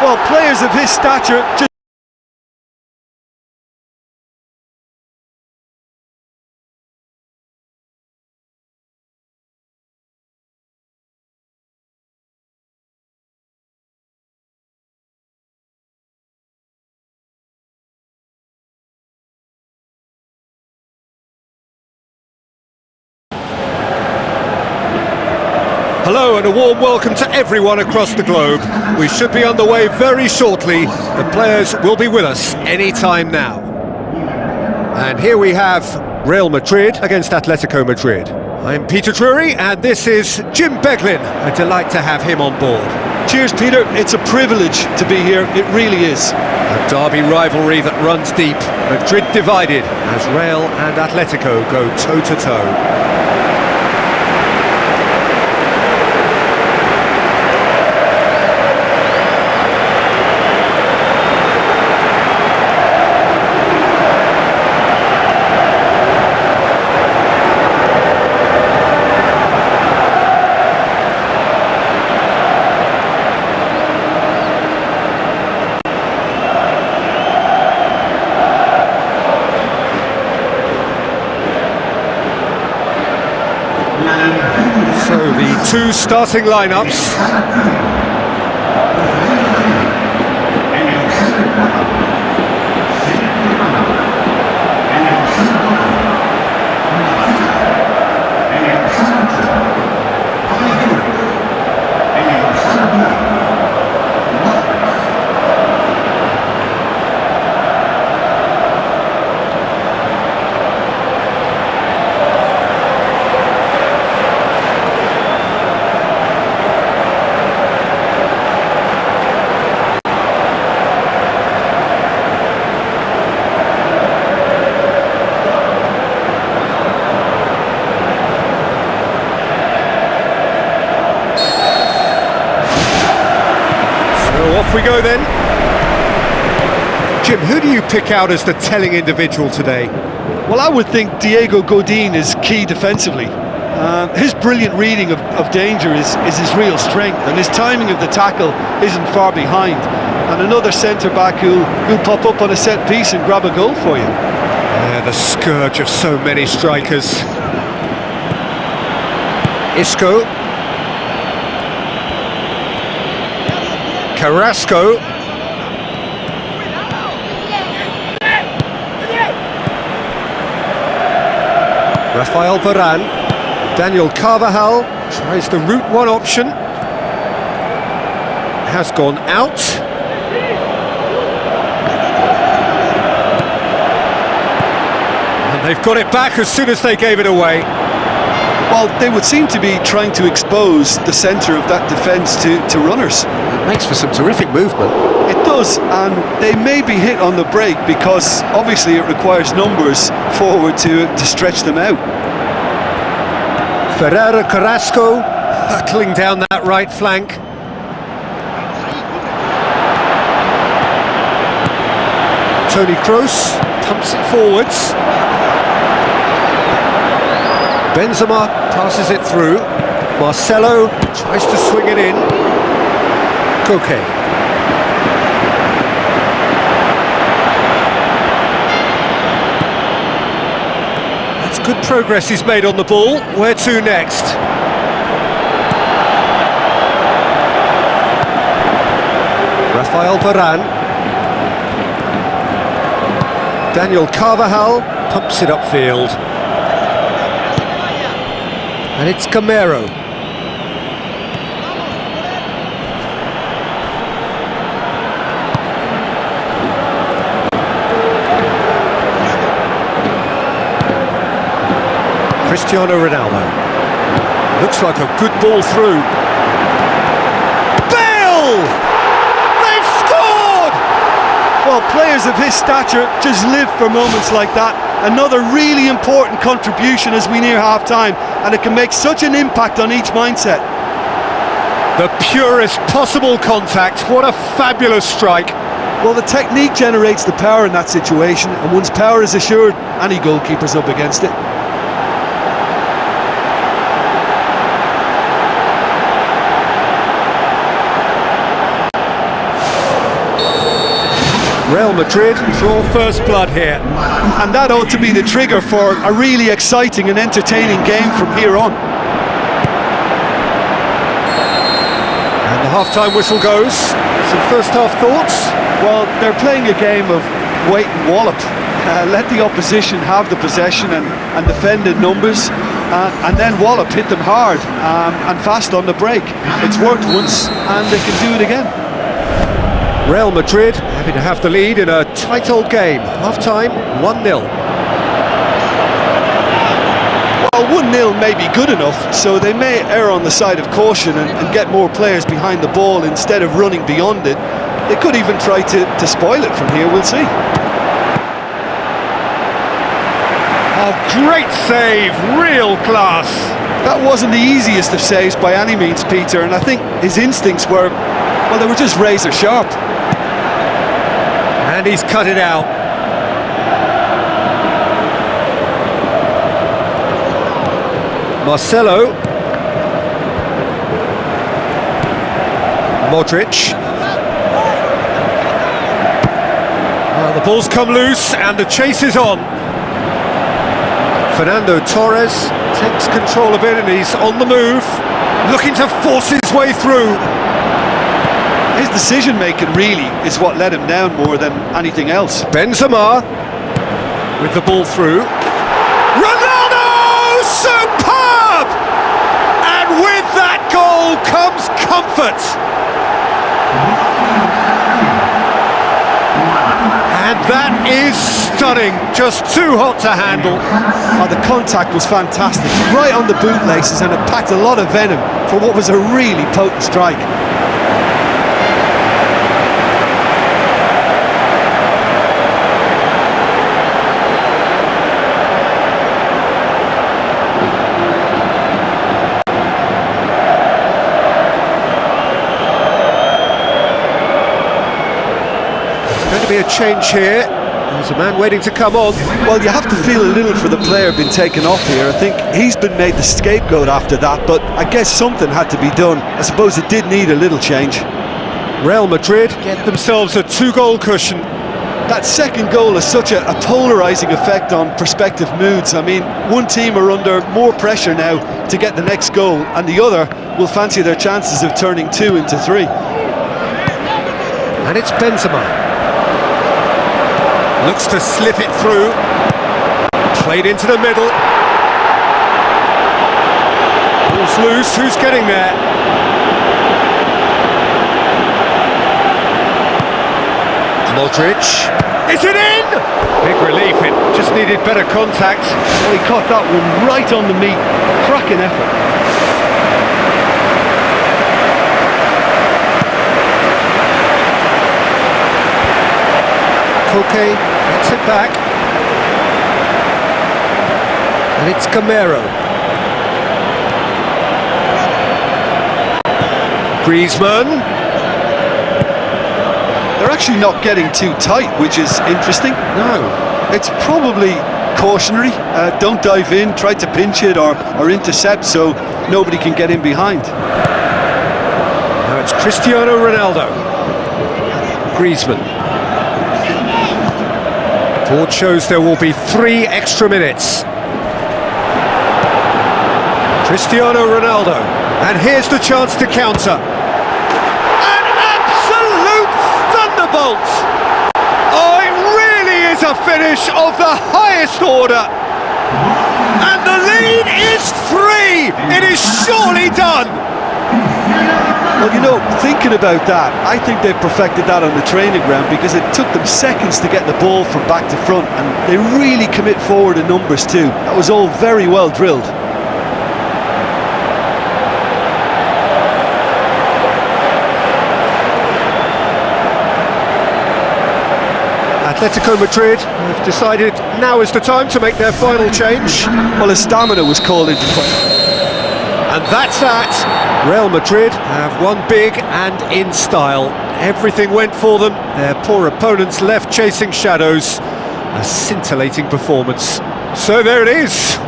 Well, players of his stature just... Hello and a warm welcome to everyone across the globe. We should be on the way very shortly. The players will be with us any time now. And here we have Real Madrid against Atletico Madrid. I'm Peter Drury and this is Jim Beglin. A delight to have him on board. Cheers, Peter. It's a privilege to be here. It really is. A derby rivalry that runs deep. Madrid divided as Real and Atletico go toe-to-toe. So the two starting lineups. Off we go then. Jim, who do you pick out as the telling individual today? Well, I would think Diego Godin is key defensively. His brilliant reading of danger is his real strength, and his timing of the tackle isn't far behind. And another centre-back who'll pop up on a set piece and grab a goal for you. Yeah, the scourge of so many strikers. Isco. Carrasco. Rafael Varane. Daniel Carvajal tries the route one option. Has gone out. And they've got it back as soon as they gave it away. Well, they would seem to be trying to expose the centre of that defence to runners. It makes for some terrific movement. It does, and they may be hit on the break because obviously it requires numbers forward to stretch them out. Ferreira Carrasco hurtling down that right flank. Toni Kroos pumps it forwards. Benzema passes it through. Marcelo tries to swing it in. Koke. That's good progress he's made on the ball. Where to next? Rafael Varane. Daniel Carvajal pumps it upfield. And it's Camero. Cristiano Ronaldo. Looks like a good ball through. Bale! They've scored! Well, players of his stature just live for moments like that. Another really important contribution as we near half-time, and it can make such an impact on each mindset. The purest possible contact. What a fabulous strike. Well, the technique generates the power in that situation, and once power is assured, any goalkeeper's up against it. Real Madrid draw first blood here. And that ought to be the trigger for a really exciting and entertaining game from here on. And the half-time whistle goes. Some first-half thoughts? Well, they're playing a game of wait and wallop. Let the opposition have the possession and defend in numbers, and then wallop, hit them hard and fast on the break. It's worked once and they can do it again. Real Madrid happy to have the lead in a tight old game. Half-time, 1-0. Well, 1-0 may be good enough, so they may err on the side of caution and get more players behind the ball instead of running beyond it. They could even try to spoil it from here, we'll see. Oh, great save, real class. That wasn't the easiest of saves by any means, Peter, and I think his instincts were, well, they were just razor sharp. And he's cut it out. Marcelo. Modric. Well, the ball's come loose and the chase is on. Fernando Torres takes control of it and he's on the move, looking to force his way through. His decision-making really is what let him down more than anything else. Benzema with the ball through. Ronaldo! Superb! And with that goal comes comfort. And that is stunning, just too hot to handle. Oh, the contact was fantastic, right on the bootlaces, and it packed a lot of venom for what was a really potent strike. Going to be a change here. There's a man waiting to come on. Well, you have to feel a little for the player being taken off here. I think he's been made the scapegoat after that, but I guess something had to be done. I suppose it did need a little change. Real Madrid get themselves a 2-goal cushion. That second goal has such a polarising effect on prospective moods. I mean, one team are under more pressure now to get the next goal, and the other will fancy their chances of turning 2 into 3. And it's Benzema. Looks to slip it through. Played into the middle. Ball's loose. Who's getting there? Modric. Is it in? Big relief. It just needed better contact. Well, he caught that one right on the meat. Cracking effort. Koke gets it back. And it's Camero. Griezmann. They're actually not getting too tight, which is interesting. No. It's probably cautionary. Don't dive in, try to pinch it or intercept so nobody can get in behind. Now it's Cristiano Ronaldo. Griezmann. Board shows there will be 3 extra minutes. Cristiano Ronaldo, and here's the chance to counter. An absolute thunderbolt! Oh, it really is a finish of the highest order. And the lead is 3! It is surely done! Well, you know, thinking about that, I think they've perfected that on the training ground because it took them seconds to get the ball from back to front, and they really commit forward in numbers too. That was all very well drilled. Athletico Madrid have decided now is the time to make their final change. Well, his stamina was called into play. And that's that. Real Madrid have won big and in style. Everything went for them. Their poor opponents left chasing shadows. A scintillating performance. So there it is.